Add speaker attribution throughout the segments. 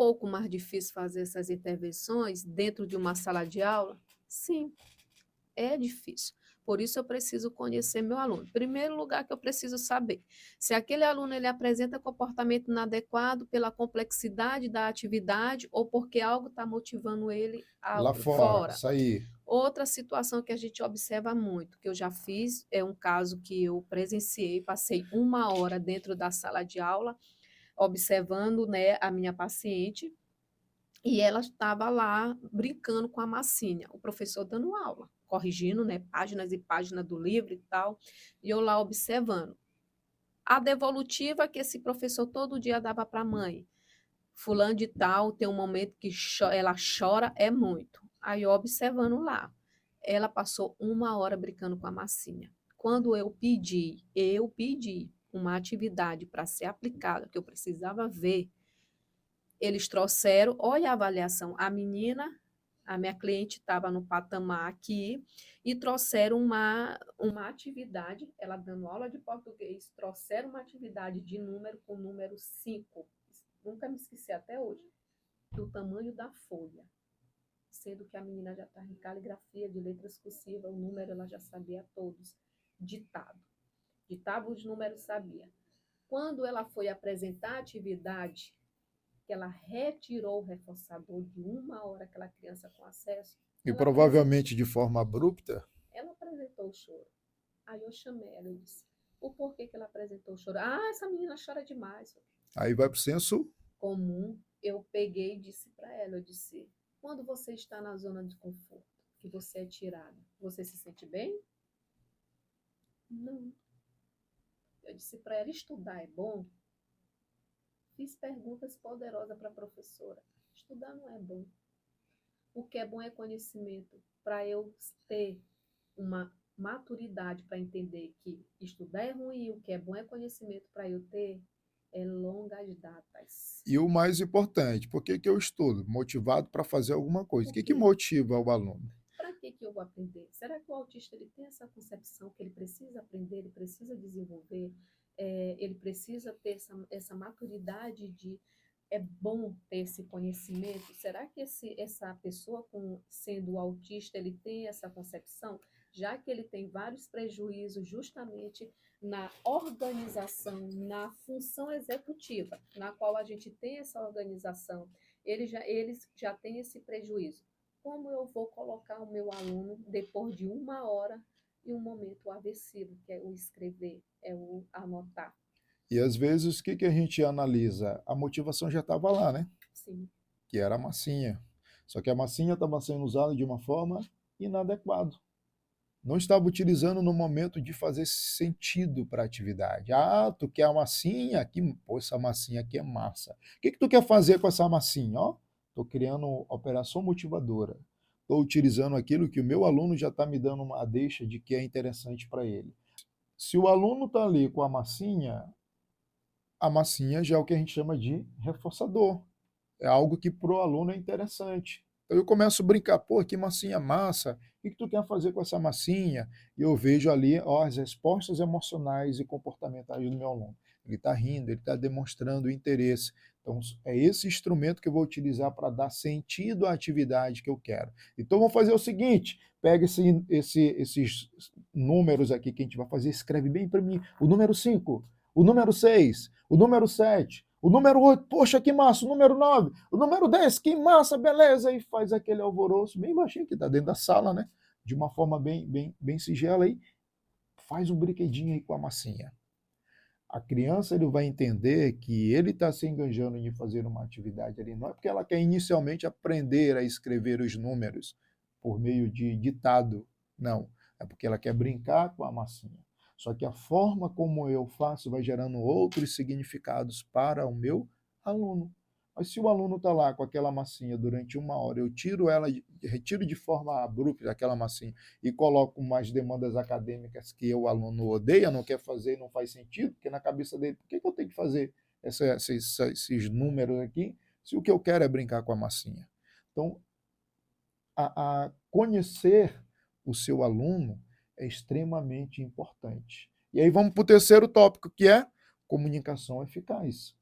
Speaker 1: pouco mais difícil fazer essas intervenções dentro de uma sala de aula? Sim, é difícil. Por isso eu preciso conhecer meu aluno. Em primeiro lugar que eu preciso saber se aquele aluno ele apresenta comportamento inadequado pela complexidade da atividade ou porque algo está motivando ele
Speaker 2: Lá fora,
Speaker 1: fora.
Speaker 2: isso aí.
Speaker 1: Outra situação que a gente observa muito, que eu já fiz, é um caso que eu presenciei, passei uma hora dentro da sala de aula, observando, né, a minha paciente, e ela estava lá brincando com a massinha, o professor dando aula, corrigindo, né, páginas e páginas do livro e tal, e eu lá observando. A devolutiva que esse professor todo dia dava para a mãe, fulano de tal tem um momento que ela chora é muito. Aí eu observando lá, ela passou uma hora brincando com a massinha. Quando eu pedi uma atividade para ser aplicada, que eu precisava ver, eles trouxeram, olha a avaliação, a minha cliente estava no patamar aqui, e trouxeram uma atividade, ela dando aula de português, trouxeram uma atividade de número com número 5. Nunca me esqueci até hoje, do tamanho da folha, sendo que a menina já estava em caligrafia de letras cursivas, o número ela já sabia todos, ditado. Ditava os números, sabia. Quando ela foi apresentar a atividade, que ela retirou o reforçador de uma hora aquela criança com acesso,
Speaker 2: E
Speaker 1: apresentou,
Speaker 2: provavelmente de forma abrupta,
Speaker 1: ela apresentou o choro. Aí eu chamei ela e disse, o porquê que ela apresentou o choro? Ah, essa menina chora demais.
Speaker 2: aí vai para o senso.
Speaker 1: Comum, eu peguei e disse para ela, eu disse, quando você está na zona de conforto, que você é tirada, você se sente bem? Não. Eu disse para ela, estudar é bom? Fiz perguntas poderosas para a professora. Estudar não é bom. O que é bom é conhecimento. Para eu ter uma maturidade para entender que estudar é ruim, o que é bom é conhecimento para eu ter longas datas.
Speaker 2: E o mais importante, por que, que eu estudo? Motivado para fazer alguma coisa. O
Speaker 1: Por
Speaker 2: que, que
Speaker 1: quê?
Speaker 2: motiva o aluno?
Speaker 1: Para que eu vou aprender? Será que o autista ele tem essa concepção que ele precisa aprender, ele precisa desenvolver, ele precisa ter essa maturidade de é bom ter esse conhecimento? Será que essa pessoa, sendo autista, ele tem essa concepção? Já que ele tem vários prejuízos justamente na organização, na função executiva, na qual a gente tem essa organização, eles já têm esse prejuízo. Como eu vou colocar o meu aluno depois de uma hora em um momento aversivo, que é o escrever, é o anotar?
Speaker 2: E às vezes o que, que a gente analisa? A motivação já estava lá, né?
Speaker 1: Sim,
Speaker 2: Que era a massinha. Só que a massinha estava sendo usada de uma forma inadequada. Não estava utilizando no momento de fazer sentido para a atividade. Ah, tu quer a massinha? Aqui, pô, essa massinha aqui é massa. O que, que tu quer fazer com essa massinha? Ó, estou criando operação motivadora. Estou utilizando aquilo que o meu aluno já está me dando uma deixa de que é interessante para ele. Se o aluno está ali com a massinha já é o que a gente chama de reforçador. É algo que para o aluno é interessante. Então eu começo a brincar, pô, que massinha massa, o que tu quer fazer com essa massinha? E eu vejo ali ó, as respostas emocionais e comportamentais do meu aluno. Ele está rindo, ele está demonstrando interesse. Então é esse instrumento que eu vou utilizar para dar sentido à atividade que eu quero. Então vamos fazer o seguinte, pega esses números aqui que a gente vai fazer, escreve bem para mim, o número 5, o número 6, o número 7, o número 8, poxa, que massa. O número 9, o número 10, que massa, beleza. E faz aquele alvoroço bem baixinho, que está dentro da sala, né? De uma forma bem singela aí. Faz um brinquedinho aí com a massinha. A criança ele vai entender que ele está se enganjando em fazer uma atividade ali. Não é porque ela quer inicialmente aprender a escrever os números por meio de ditado. Não. É porque ela quer brincar com a massinha. Só que a forma como eu faço vai gerando outros significados para o meu aluno. Mas se o aluno está lá com aquela massinha durante uma hora, eu tiro ela, retiro de forma abrupta aquela massinha e coloco umas demandas acadêmicas que o aluno odeia, não quer fazer, não faz sentido, porque na cabeça dele, por que eu tenho que fazer esses números aqui, se o que eu quero é brincar com a massinha? Então, a conhecer o seu aluno é extremamente importante. E aí vamos para o terceiro tópico, que é comunicação eficaz.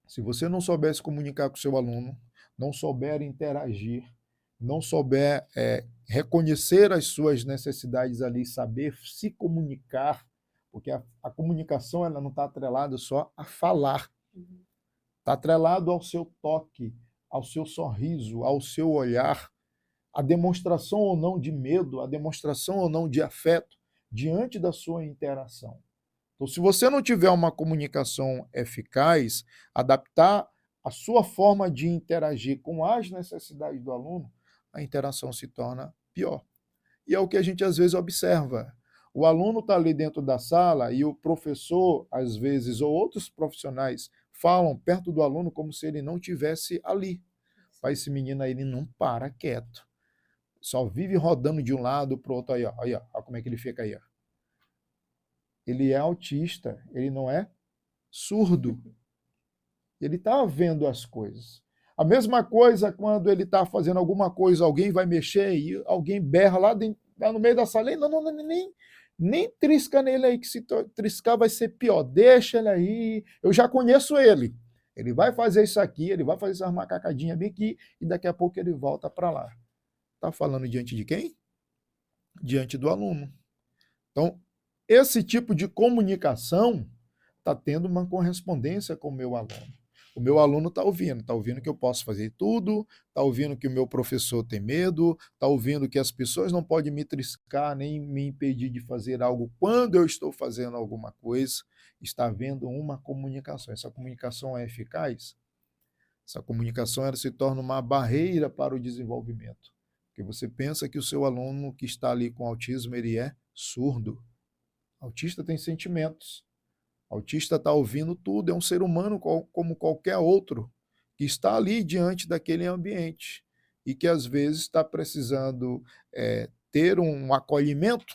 Speaker 2: Se você não souber se comunicar com o seu aluno, não souber interagir, não souber reconhecer as suas necessidades ali, saber se comunicar, porque a comunicação ela não está atrelada só a falar, está atrelado ao seu toque, ao seu sorriso, ao seu olhar, a demonstração ou não de medo, a demonstração ou não de afeto diante da sua interação. Então, se você não tiver uma comunicação eficaz, adaptar a sua forma de interagir com as necessidades do aluno, a interação se torna pior. E é o que a gente às vezes observa. O aluno está ali dentro da sala e o professor, às vezes, ou outros profissionais falam perto do aluno como se ele não tivesse ali. Mas esse menino aí, ele não para quieto. Só vive rodando de um lado para o outro. Aí, ó, olha como é que ele fica aí. Ó. Ele é autista, ele não é surdo. Ele está vendo as coisas. A mesma coisa quando ele está fazendo alguma coisa, alguém vai mexer e alguém berra lá, dentro, lá no meio da sala. Não, nem trisca nele aí, que se triscar vai ser pior. Deixa ele aí, eu já conheço ele. Ele vai fazer isso aqui, ele vai fazer essas macacadinhas bem aqui e daqui a pouco ele volta para lá. Está falando diante de quem? Diante do aluno. Então, esse tipo de comunicação está tendo uma correspondência com o meu aluno. O meu aluno está ouvindo que eu posso fazer tudo, está ouvindo que o meu professor tem medo, está ouvindo que as pessoas não podem me triscar nem me impedir de fazer algo quando eu estou fazendo alguma coisa. Está havendo uma comunicação. Essa comunicação é eficaz? Essa comunicação ela se torna uma barreira para o desenvolvimento. Porque você pensa que o seu aluno que está ali com autismo, ele é surdo. Autista tem sentimentos. Autista está ouvindo tudo, é um ser humano como qualquer outro, que está ali diante daquele ambiente e que às vezes está precisando ter um acolhimento,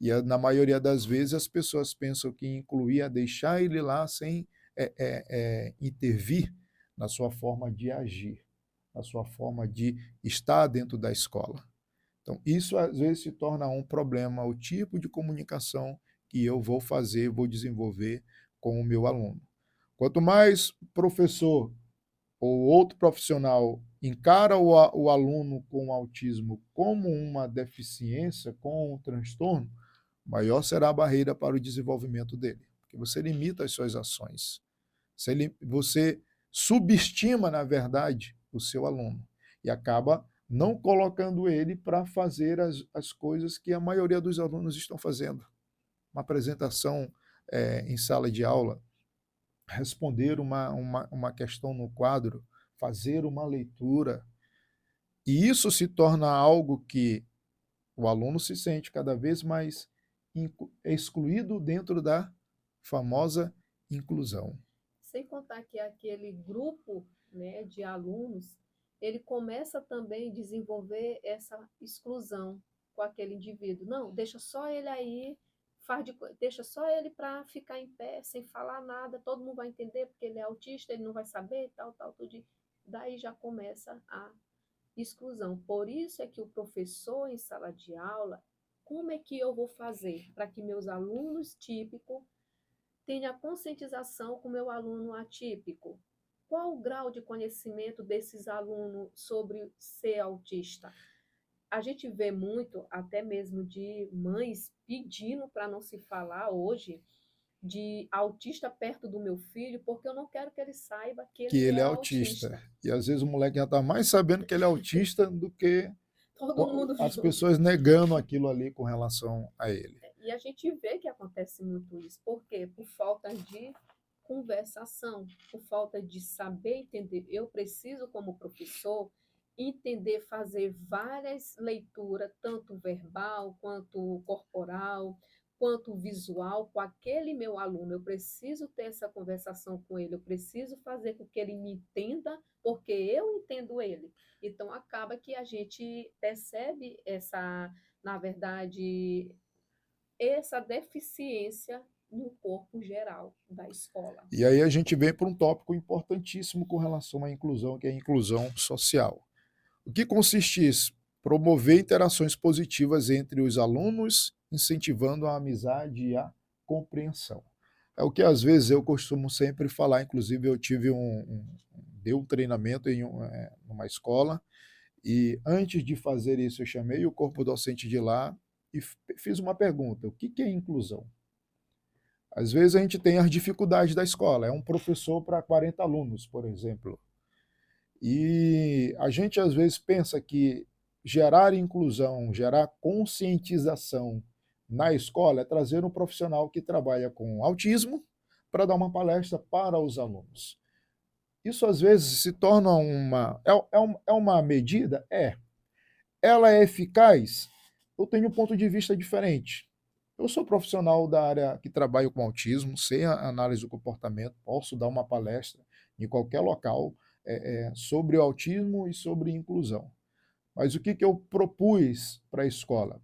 Speaker 2: e na maioria das vezes as pessoas pensam que incluir é deixar ele lá sem intervir na sua forma de agir, na sua forma de estar dentro da escola. Então, isso às vezes se torna um problema, o tipo de comunicação que eu vou fazer, vou desenvolver com o meu aluno. Quanto mais professor ou outro profissional encara o aluno com autismo como uma deficiência, com um transtorno, maior será a barreira para o desenvolvimento dele, porque você limita as suas ações. Você subestima, na verdade, o seu aluno e acaba não colocando ele para fazer as coisas que a maioria dos alunos estão fazendo. Uma apresentação em sala de aula, responder uma questão no quadro, fazer uma leitura. E isso se torna algo que o aluno se sente cada vez mais excluído dentro da famosa inclusão.
Speaker 1: Sem contar que aquele grupo, né, de alunos, ele começa também a desenvolver essa exclusão com aquele indivíduo. Não, deixa só ele aí, deixa só ele para ficar em pé, sem falar nada, todo mundo vai entender porque ele é autista, ele não vai saber, tal, tudo. Daí já começa a exclusão. Por isso é que o professor em sala de aula, como é que eu vou fazer para que meus alunos típicos tenha conscientização com o meu aluno atípico? Qual o grau de conhecimento desses alunos sobre ser autista? A gente vê muito, até mesmo de mães pedindo para não se falar hoje de autista perto do meu filho, porque eu não quero que ele saiba que
Speaker 2: Que
Speaker 1: ele
Speaker 2: ele
Speaker 1: é
Speaker 2: é autista.
Speaker 1: autista.
Speaker 2: E às vezes o moleque já está mais sabendo que ele é autista do que
Speaker 1: Todo mundo
Speaker 2: as
Speaker 1: viu.
Speaker 2: pessoas negando aquilo ali com relação a ele.
Speaker 1: E a gente vê que acontece muito isso. Por quê? Por falta de conversação, por falta de saber entender. Eu preciso, como professor, entender, fazer várias leituras, tanto verbal, quanto corporal, quanto visual, com aquele meu aluno. Eu preciso ter essa conversação com ele, eu preciso fazer com que ele me entenda, porque eu entendo ele. Então, acaba que a gente percebe essa, na verdade, essa deficiência no corpo geral da escola.
Speaker 2: E aí a gente vem para um tópico importantíssimo com relação à inclusão, que é a inclusão social. O que consiste isso? Promover interações positivas entre os alunos, incentivando a amizade e a compreensão. É o que às vezes eu costumo sempre falar, inclusive eu tive dei um treinamento numa escola, e antes de fazer isso eu chamei o corpo docente de lá e fiz uma pergunta: o que é inclusão? Às vezes a gente tem as dificuldades da escola, é um professor para 40 alunos, por exemplo. E a gente às vezes pensa que gerar inclusão, gerar conscientização na escola é trazer um profissional que trabalha com autismo para dar uma palestra para os alunos. Isso às vezes se torna é uma medida? É. Ela é eficaz? Eu tenho um ponto de vista diferente. Eu sou profissional da área que trabalho com autismo, sei a análise do comportamento, posso dar uma palestra em qualquer local sobre o autismo e sobre inclusão. Mas o que eu propus para a escola?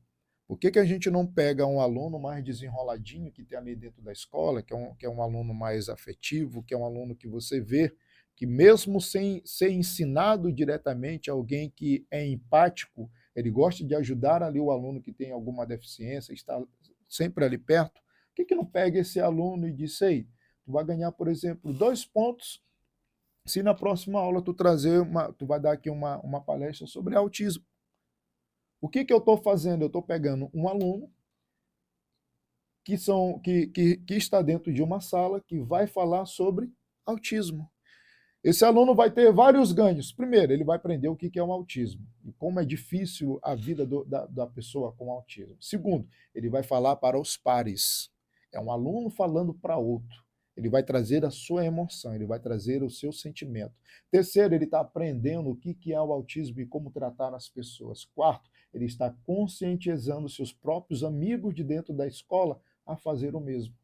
Speaker 2: Por que a gente não pega um aluno mais desenroladinho que tem ali dentro da escola, que é um aluno mais afetivo, que é um aluno que você vê que mesmo sem ser ensinado diretamente, alguém que é empático, ele gosta de ajudar ali o aluno que tem alguma deficiência, está sempre ali perto, por que não pega esse aluno e diz: ei, tu vai ganhar, por exemplo, 2 pontos se na próxima aula tu vai dar aqui uma palestra sobre autismo. O que eu estou fazendo? Eu estou pegando um aluno que está dentro de uma sala que vai falar sobre autismo. Esse aluno vai ter vários ganhos. Primeiro, ele vai aprender o que é um autismo e como é difícil a vida da pessoa com autismo. Segundo, ele vai falar para os pares. É um aluno falando para outro. Ele vai trazer a sua emoção, ele vai trazer o seu sentimento. Terceiro, ele está aprendendo o que é o autismo e como tratar as pessoas. Quarto, ele está conscientizando seus próprios amigos de dentro da escola a fazer o mesmo.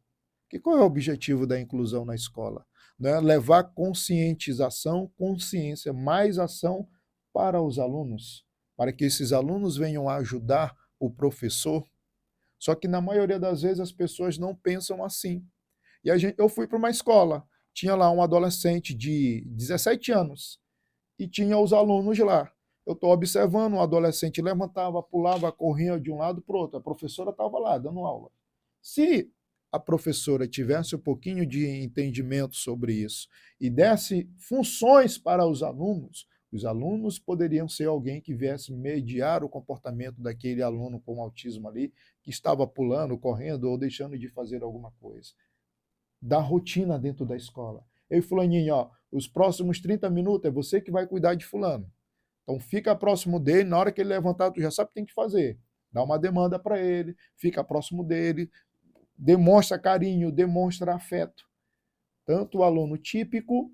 Speaker 2: Qual é o objetivo da inclusão na escola? Né? Levar conscientização, consciência, mais ação para os alunos, para que esses alunos venham a ajudar o professor. Só que na maioria das vezes as pessoas não pensam assim. E eu fui para uma escola, tinha lá um adolescente de 17 anos e tinha os alunos lá. Eu estou observando, um adolescente levantava, pulava, corria de um lado para o outro. A professora estava lá dando aula. Se a professora tivesse um pouquinho de entendimento sobre isso e desse funções para os alunos poderiam ser alguém que viesse mediar o comportamento daquele aluno com autismo ali, que estava pulando, correndo ou deixando de fazer alguma coisa. Da rotina dentro da escola. Ei, fulaninho, ó, os próximos 30 minutos é você que vai cuidar de fulano. Então fica próximo dele, na hora que ele levantar, tu já sabe o que tem que fazer. Dá uma demanda para ele, fica próximo dele, demonstra carinho, demonstra afeto. Tanto o aluno típico,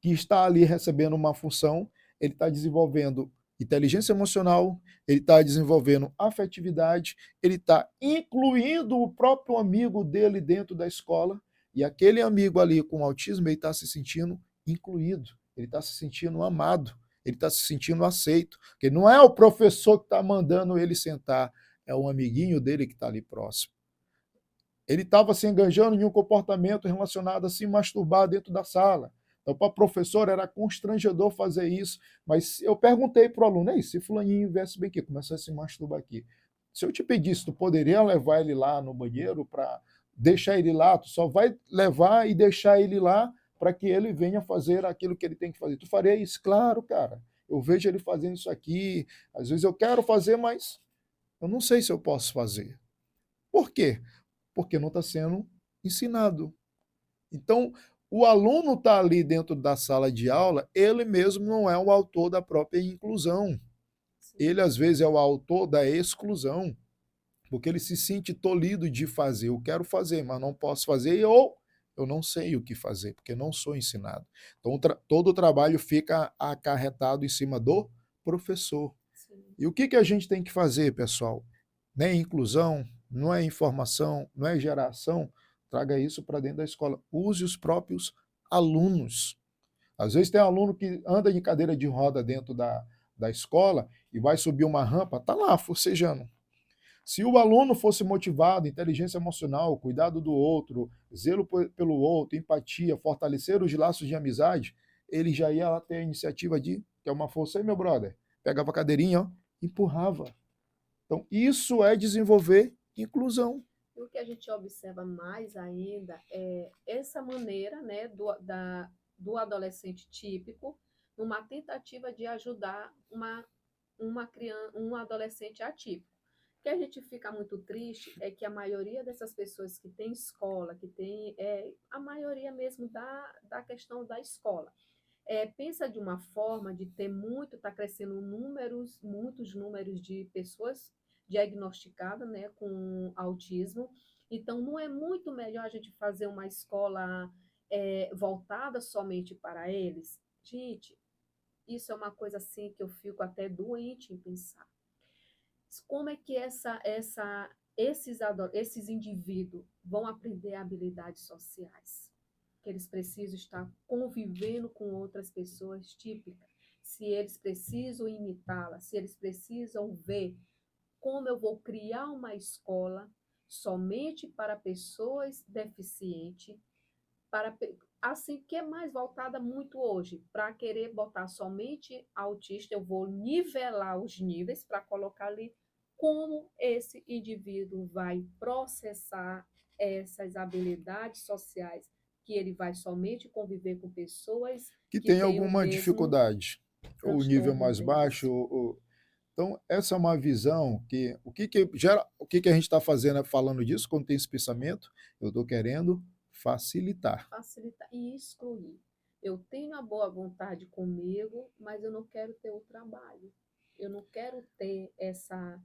Speaker 2: que está ali recebendo uma função, ele está desenvolvendo inteligência emocional, ele está desenvolvendo afetividade, ele está incluindo o próprio amigo dele dentro da escola, e aquele amigo ali com autismo, ele está se sentindo incluído, ele está se sentindo amado, ele está se sentindo aceito, porque não é o professor que está mandando ele sentar, é um amiguinho dele que está ali próximo. Ele estava se enganjando em um comportamento relacionado a se masturbar dentro da sala. Então, para a professora era constrangedor fazer isso, mas eu perguntei para o aluno: ei, se fulaninho viesse bem aqui, começou a se masturbar aqui, se eu te pedisse, tu poderia levar ele lá no banheiro para deixar ele lá? Tu só vai levar e deixar ele lá para que ele venha fazer aquilo que ele tem que fazer. Tu faria isso? Claro, cara. Eu vejo ele fazendo isso aqui, às vezes eu quero fazer, mas eu não sei se eu posso fazer. Por quê? Porque não está sendo ensinado. Então, o aluno está ali dentro da sala de aula, ele mesmo não é o autor da própria inclusão. Ele, às vezes, é o autor da exclusão, porque ele se sente tolhido de fazer. Eu quero fazer, mas não posso fazer, ou eu não sei o que fazer, porque não sou ensinado. Então, todo o trabalho fica acarretado em cima do professor. Sim. E o que a gente tem que fazer, pessoal? Não é inclusão, não é informação, não é geração, traga isso para dentro da escola. Use os próprios alunos. Às vezes tem um aluno que anda de cadeira de roda dentro da escola e vai subir uma rampa, está lá forcejando. Se o aluno fosse motivado, inteligência emocional, cuidado do outro, zelo pelo outro, empatia, fortalecer os laços de amizade, ele já ia lá ter a iniciativa de, que é uma força aí, meu brother, pegava a cadeirinha, ó, empurrava. Então, isso é desenvolver inclusão.
Speaker 1: E o que a gente observa mais ainda é essa maneira, né, do adolescente típico, numa tentativa de ajudar uma criança, um adolescente atípico. O que a gente fica muito triste é que a maioria dessas pessoas que tem escola, que tem a maioria mesmo da questão da escola, pensa de uma forma de ter muito, está crescendo muitos números de pessoas diagnosticadas, né, com autismo. Então, não é muito melhor a gente fazer uma escola voltada somente para eles? Gente, isso é uma coisa assim que eu fico até doente em pensar. Como é que esses indivíduos vão aprender habilidades sociais? Que eles precisam estar convivendo com outras pessoas típicas, se eles precisam imitá-las, se eles precisam ver como eu vou criar uma escola somente para pessoas deficientes, para assim que é mais voltada muito hoje, para querer botar somente autista, eu vou nivelar os níveis para colocar ali como esse indivíduo vai processar essas habilidades sociais, que ele vai somente conviver com pessoas
Speaker 2: Que
Speaker 1: que
Speaker 2: tem
Speaker 1: têm o
Speaker 2: alguma
Speaker 1: mesmo
Speaker 2: dificuldade, ou nível
Speaker 1: transtorno
Speaker 2: mais baixo,
Speaker 1: deles.
Speaker 2: então essa é uma visão que o que a gente está fazendo falando disso quando tem esse pensamento, eu estou querendo facilitar.
Speaker 1: Facilitar e excluir. Eu tenho a boa vontade comigo, mas eu não quero ter o trabalho. Eu não quero ter essa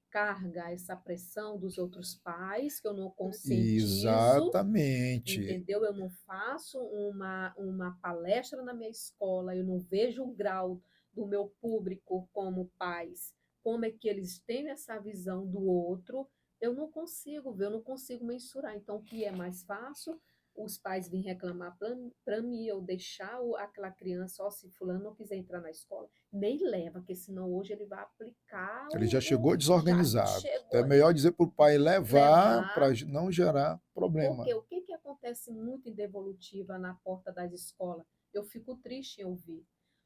Speaker 1: carga, essa pressão dos outros pais, que eu não conscientizo,
Speaker 2: Exatamente.
Speaker 1: entendeu? Eu não faço uma palestra na minha escola, eu não vejo o grau do meu público como pais, como é que eles têm essa visão do outro, eu não consigo ver, eu não consigo mensurar. Então, o que é mais fácil? Os pais vêm reclamar para mim, eu deixar aquela criança, ó, se fulano não quiser entrar na escola, nem leva, porque senão hoje ele vai aplicar
Speaker 2: Ele já chegou
Speaker 1: já
Speaker 2: desorganizado. Então é
Speaker 1: chegou
Speaker 2: melhor dizer para o pai levar para
Speaker 1: levar.
Speaker 2: não gerar problema.
Speaker 1: Porque o que, que acontece muito em devolutiva na porta das escolas? Eu fico triste em ouvir.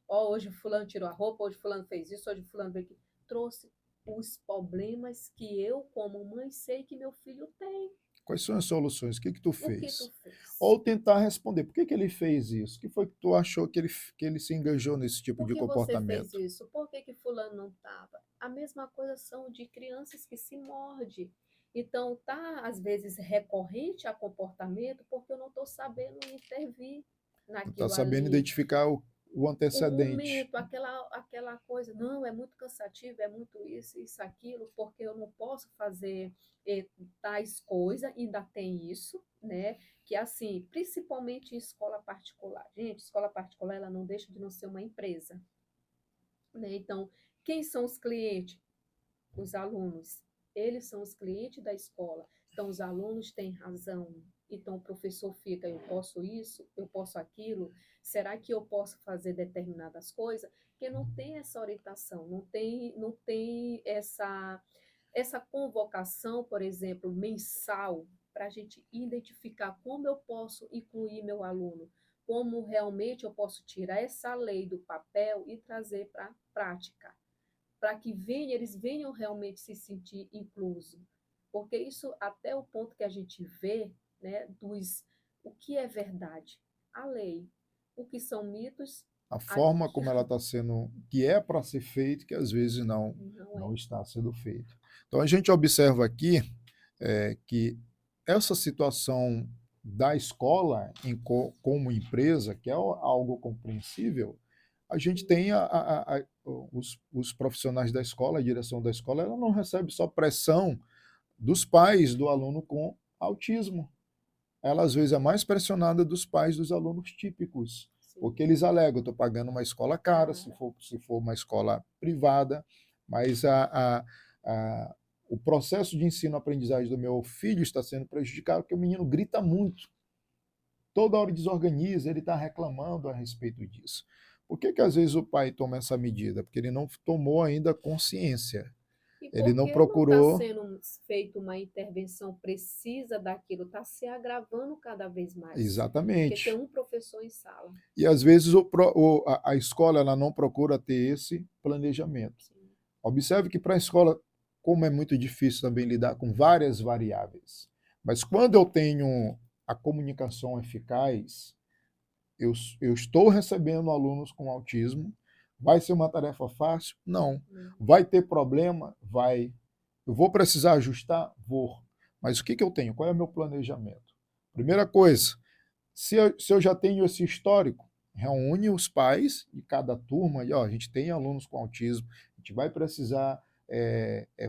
Speaker 1: Ó, hoje fulano tirou a roupa, hoje fulano fez isso, hoje fulano veio aqui. Trouxe os problemas que eu, como mãe, sei que meu filho tem.
Speaker 2: Quais são as soluções? O que tu
Speaker 1: O que tu
Speaker 2: fez?
Speaker 1: fez?
Speaker 2: Ou tentar responder. Por que ele fez isso? O que foi que tu achou que ele se engajou nesse tipo
Speaker 1: Por
Speaker 2: de
Speaker 1: que você fez
Speaker 2: comportamento?
Speaker 1: isso? Por que, que fulano não estava? A mesma coisa são de crianças que se mordem. Então, tá, às vezes, recorrente a comportamento porque eu não estou sabendo intervir
Speaker 2: Não está
Speaker 1: naquilo
Speaker 2: sabendo
Speaker 1: ali.
Speaker 2: identificar o
Speaker 1: O
Speaker 2: antecedente.
Speaker 1: momento, aquela coisa, não, é muito cansativo, é muito isso, aquilo, porque eu não posso fazer tais coisas, ainda tem isso, né? Que assim, principalmente em escola particular. Gente, escola particular, ela não deixa de não ser uma empresa, né? Então, quem são os clientes? Os alunos. Eles são os clientes da escola. Então, os alunos têm razão. Então, o professor fica, eu posso isso, eu posso aquilo, será que eu posso fazer determinadas coisas? Porque não tem essa orientação, não tem essa convocação, por exemplo, mensal, para a gente identificar como eu posso incluir meu aluno, como realmente eu posso tirar essa lei do papel e trazer para a prática, para que eles venham realmente se sentir inclusos. Porque isso, até o ponto que a gente vê, né, o que é verdade, a lei, o que são mitos,
Speaker 2: A
Speaker 1: a
Speaker 2: forma
Speaker 1: gente
Speaker 2: como ela está sendo, que é para ser feito, que às vezes
Speaker 1: não
Speaker 2: não
Speaker 1: é.
Speaker 2: está sendo feito. Então a gente observa aqui que essa situação da escola como empresa, que é algo compreensível, a gente
Speaker 1: Sim,
Speaker 2: tem os profissionais da escola, a direção da escola, ela não recebe só pressão dos pais do aluno com autismo. Ela às vezes é mais pressionada dos pais dos alunos típicos,
Speaker 1: sim,
Speaker 2: porque eles alegam, estou pagando uma escola cara, se
Speaker 1: cara.
Speaker 2: for, se for uma escola privada, mas a, o processo de ensino-aprendizagem do meu filho está sendo prejudicado porque o menino grita muito, toda hora desorganiza, ele está reclamando a respeito disso. Por que às vezes o pai toma essa medida? Porque ele não tomou ainda consciência,
Speaker 1: E
Speaker 2: ele não
Speaker 1: porque não está
Speaker 2: procurou
Speaker 1: sendo feita uma intervenção precisa daquilo, está se agravando cada vez mais. Porque tem
Speaker 2: exatamente.
Speaker 1: um professor em sala.
Speaker 2: E às vezes a escola ela não procura ter esse planejamento.
Speaker 1: Sim.
Speaker 2: Observe que para a escola como é muito difícil também lidar com várias variáveis. Mas quando eu tenho a comunicação eficaz, eu estou recebendo alunos com autismo, vai ser uma tarefa fácil? Não. Vai ter problema? Vai. Eu vou precisar ajustar? Vou. Mas o que eu tenho? Qual é o meu planejamento? Primeira coisa, se eu já tenho esse histórico, reúne os pais de cada turma, e ó, a gente tem alunos com autismo, a gente vai precisar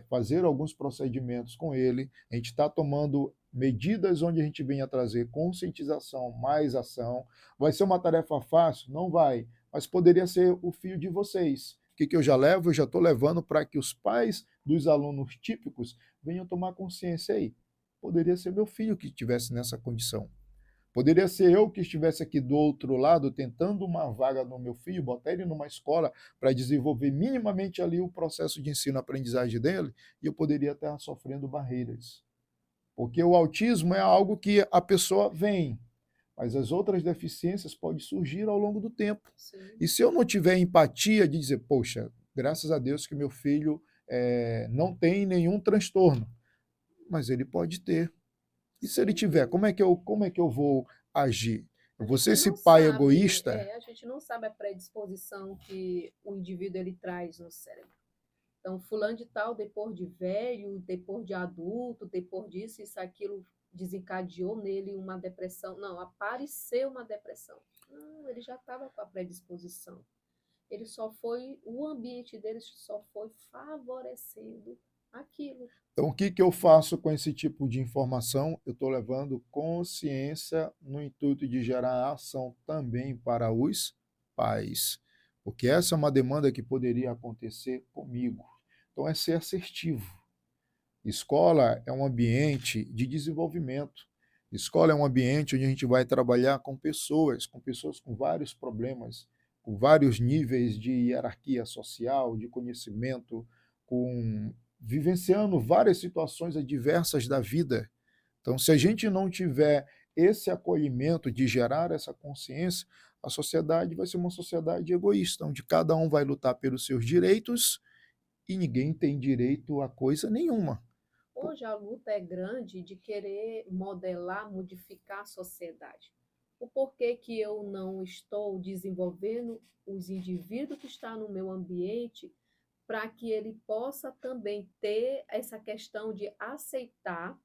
Speaker 2: fazer alguns procedimentos com ele, a gente está tomando medidas onde a gente venha trazer conscientização, mais ação. Vai ser uma tarefa fácil? Não vai, mas poderia ser o fio de vocês. O que eu já levo? Eu já estou levando para que os pais dos alunos típicos venham tomar consciência aí. Poderia ser meu filho que estivesse nessa condição. Poderia ser eu que estivesse aqui do outro lado tentando uma vaga no meu filho, botar ele numa escola para desenvolver minimamente ali o processo de ensino-aprendizagem dele, e eu poderia estar sofrendo barreiras. Porque o autismo é algo que a pessoa vem, mas as outras deficiências podem surgir ao longo do tempo.
Speaker 1: Sim.
Speaker 2: E se eu não tiver empatia de dizer, poxa, graças a Deus que meu filho não tem nenhum transtorno, mas ele pode ter. E se ele tiver, como é que eu vou agir? Eu vou ser esse pai egoísta?
Speaker 1: A gente não sabe a predisposição que o indivíduo ele traz no cérebro. Então, fulano de tal, depois de velho, depois de adulto, depois disso, isso, aquilo, desencadeou nele uma depressão. Não, apareceu uma depressão. Não, ele já estava com a predisposição. Ele só foi, o ambiente dele só foi favorecendo aquilo.
Speaker 2: Então, o que eu faço com esse tipo de informação? Eu estou levando consciência no intuito de gerar ação também para os pais, porque essa é uma demanda que poderia acontecer comigo. Então, é ser assertivo. Escola é um ambiente de desenvolvimento. Escola é um ambiente onde a gente vai trabalhar com pessoas com vários problemas, com vários níveis de hierarquia social, de conhecimento, com vivenciando várias situações adversas da vida. Então, se a gente não tiver esse acolhimento de gerar essa consciência, a sociedade vai ser uma sociedade egoísta, onde cada um vai lutar pelos seus direitos e ninguém tem direito a coisa nenhuma.
Speaker 1: Hoje a luta é grande de querer modelar, modificar a sociedade. O porquê que eu não estou desenvolvendo os indivíduos que estão no meu ambiente para que ele possa também ter essa questão de aceitar,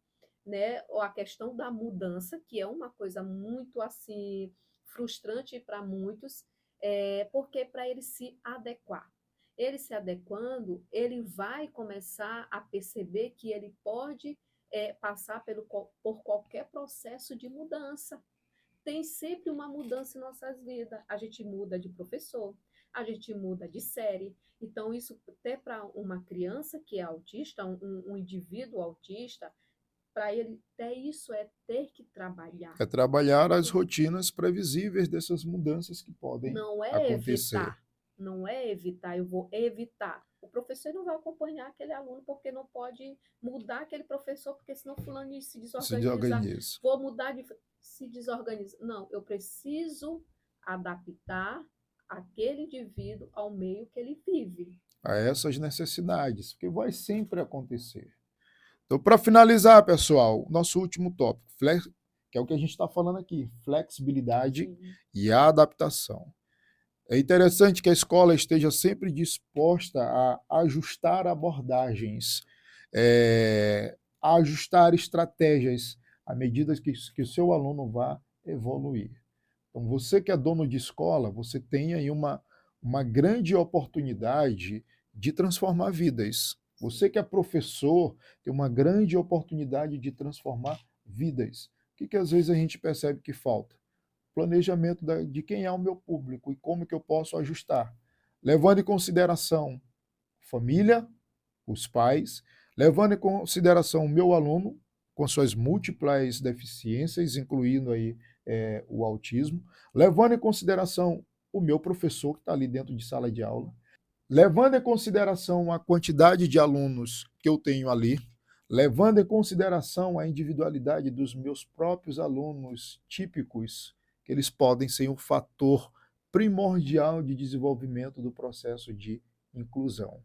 Speaker 1: né, ou a questão da mudança, que é uma coisa muito assim frustrante para muitos, porque para ele se adequar. Ele se adequando, ele vai começar a perceber que ele pode passar por qualquer processo de mudança. Tem sempre uma mudança em nossas vidas. A gente muda de professor, a gente muda de série. Então, isso até para uma criança que é autista, um indivíduo autista, para ele ter isso é ter que trabalhar.
Speaker 2: É trabalhar as rotinas previsíveis dessas mudanças que podem
Speaker 1: Não é
Speaker 2: acontecer.
Speaker 1: evitar, não é evitar, eu vou evitar. O professor não vai acompanhar aquele aluno porque não pode mudar aquele professor, porque senão fulano se desorganiza. Vou mudar de se desorganiza. Não, eu preciso adaptar aquele indivíduo ao meio que ele vive.
Speaker 2: A essas necessidades, porque vai sempre acontecer. Então, para finalizar, pessoal, nosso último tópico, que é o que a gente está falando aqui, flexibilidade e adaptação. É interessante que a escola esteja sempre disposta a ajustar abordagens, a ajustar estratégias à medida que o seu aluno vá evoluir. Então, você que é dono de escola, você tem aí uma grande oportunidade de transformar vidas. Você que é professor tem uma grande oportunidade de transformar vidas. O que às vezes a gente percebe que falta? Planejamento de quem é o meu público e como que eu posso ajustar. Levando em consideração família, os pais, levando em consideração o meu aluno com suas múltiplas deficiências, incluindo aí o autismo, levando em consideração o meu professor que está ali dentro de sala de aula, levando em consideração a quantidade de alunos que eu tenho ali, levando em consideração a individualidade dos meus próprios alunos típicos, que eles podem ser um fator primordial de desenvolvimento do processo de inclusão.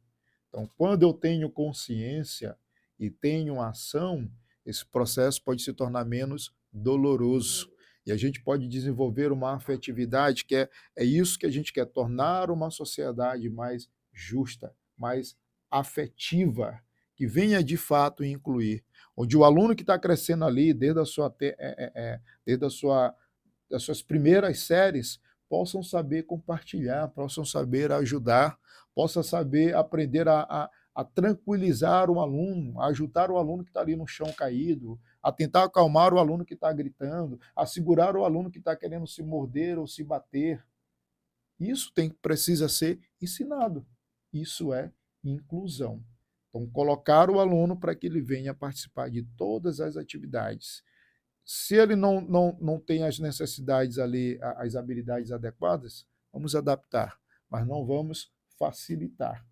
Speaker 2: Então, quando eu tenho consciência e tenho ação, esse processo pode se tornar menos doloroso. E a gente pode desenvolver uma afetividade que é isso que a gente quer, tornar uma sociedade mais justa, mais afetiva, que venha de fato incluir, onde o aluno que está crescendo ali, desde das suas primeiras séries, possam saber compartilhar, possam saber ajudar, possa saber aprender a tranquilizar o aluno, a ajudar o aluno que está ali no chão caído, a tentar acalmar o aluno que está gritando, a segurar o aluno que está querendo se morder ou se bater. Isso precisa ser ensinado. Isso é inclusão. Então, colocar o aluno para que ele venha participar de todas as atividades. Se ele não tem as necessidades ali, as habilidades adequadas, vamos adaptar, mas não vamos facilitar.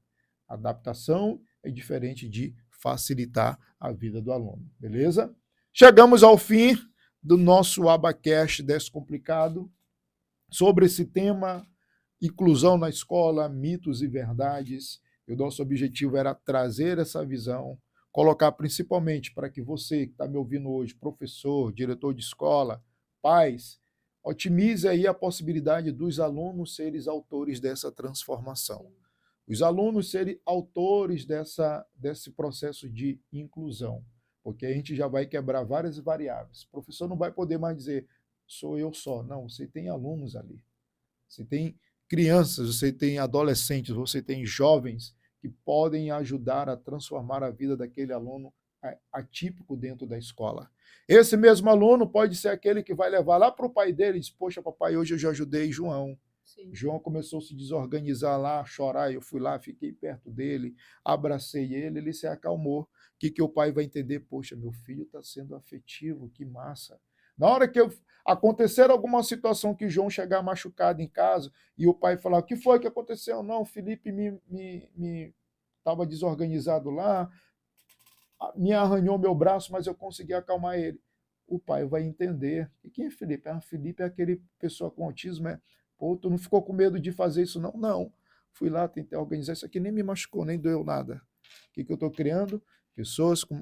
Speaker 2: Adaptação é diferente de facilitar a vida do aluno, beleza? Chegamos ao fim do nosso Abacast Descomplicado sobre esse tema, inclusão na escola, mitos e verdades. E o nosso objetivo era trazer essa visão, colocar principalmente para que você que está me ouvindo hoje, professor, diretor de escola, pais, otimize aí a possibilidade dos alunos serem autores dessa transformação. Os alunos serem autores desse processo de inclusão, porque a gente já vai quebrar várias variáveis. O professor não vai poder mais dizer, sou eu só. Não, você tem alunos ali. Você tem crianças, você tem adolescentes, você tem jovens que podem ajudar a transformar a vida daquele aluno atípico dentro da escola. Esse mesmo aluno pode ser aquele que vai levar lá para o pai dele e diz, poxa, papai, hoje eu já ajudei João. Sim. João começou a se desorganizar lá, a chorar, eu fui lá, fiquei perto dele, abracei ele se acalmou. O que o pai vai entender? Poxa, meu filho está sendo afetivo, que massa. Na hora que acontecer alguma situação que João chegar machucado em casa e o pai falar, o que foi que aconteceu? Não, o Felipe me estava desorganizado lá, me arranhou meu braço, mas eu consegui acalmar ele. O pai vai entender. E quem é Felipe? Felipe é aquele pessoa com autismo, Pô, tu não ficou com medo de fazer isso, não? Não. Fui lá, tentei organizar isso aqui, nem me machucou, nem doeu nada. O que eu estou criando?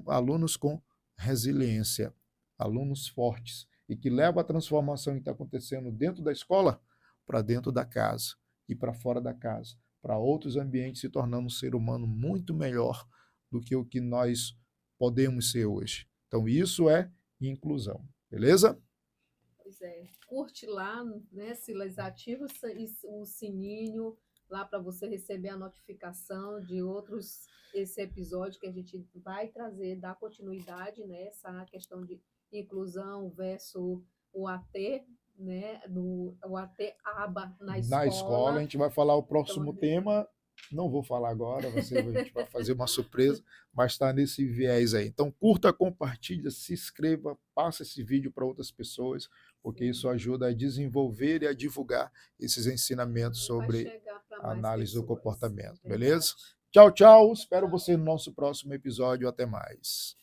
Speaker 2: Alunos com resiliência, alunos fortes, e que levam a transformação que está acontecendo dentro da escola para dentro da casa e para fora da casa, para outros ambientes, se tornando um ser humano muito melhor do que o que nós podemos ser hoje. Então, isso é inclusão, beleza?
Speaker 1: Pois é, curte lá, né, Silas, ativa o sininho lá para você receber a notificação de esse episódio que a gente vai trazer, dar continuidade nessa questão de inclusão versus o AT, né, o AT aba na escola.
Speaker 2: Na escola, a gente vai falar o próximo tema, não vou falar agora, a gente vai fazer uma surpresa, mas está nesse viés aí. Então, curta, compartilha, se inscreva, passa esse vídeo para outras pessoas, porque isso ajuda a desenvolver e a divulgar esses ensinamentos sobre a análise do comportamento, beleza? Tchau, tchau. Espero você no nosso próximo episódio. Até mais.